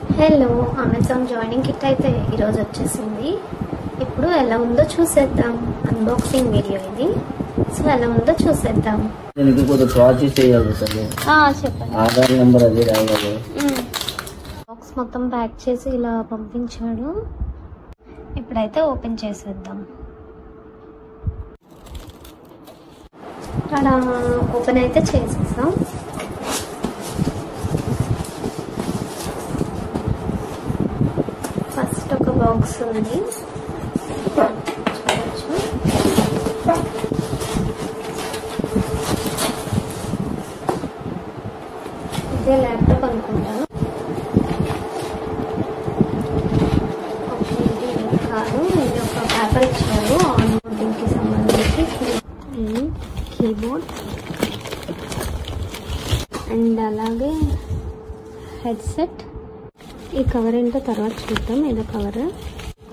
Hello, Amazon joining kit అయితే ఈరోజు వచ్చేసింది. ఇప్పుడు ఎలా ఉందో చూసేద్దాం. అన్బాక్సింగ్ వీడియో ఇది. సో ఎలా ఉందో చూసేద్దాం. దీనికి కొంచెం ప్రాసెస్ చేయాలి సార్. చెప్పండి. ఆధార్ నెంబర్ అది రావాలి. బాక్స్ మొత్తం ప్యాక్ చేసి ఇలా పంపించాడు. ఇప్పుడైతే ఓపెన్ చేసేద్దాం. అలా ఓపెన్ అయితే చేసేసాం. ఫస్ట్ ఒక బాక్స్ ఉంది, చూడొచ్చు. ఇదే ల్యాప్టాప్ అనుకుంటాను. ఓకే, ఇది కాదు, ఇది ఒక పేపర్ ఇచ్చారు ఆన్లైన్కి సంబంధించి. కీబోర్డ్ అండ్ అలాగే హెడ్సెట్. ఈ కవర్ ఏంటో తర్వాత చూద్దాం. ఏదో cover.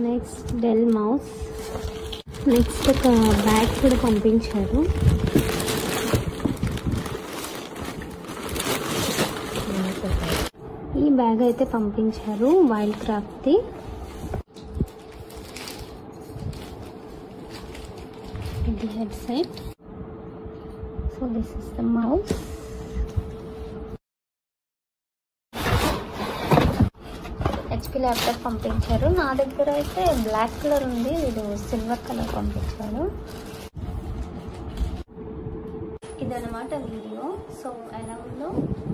Next Dell mouse. Next ఒక బ్యాగ్ కూడా పంపించారు. ఈ బ్యాగ్ అయితే పంపించారు వైల్డ్ క్రాఫ్ట్ది. ఇది headset. So this is the mouse. HP laptop పంపించారు. నా దగ్గర అయితే బ్లాక్ కలర్ ఉంది, ఇది సిల్వర్ కలర్ పంపించారు. ఇదన్నమాట వీడియో. సో ఎలా ఉందో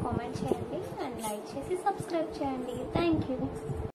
కామెంట్ చేయండి అండ్ లైక్ చేసి సబ్స్క్రైబ్ చేయండి. Thank you.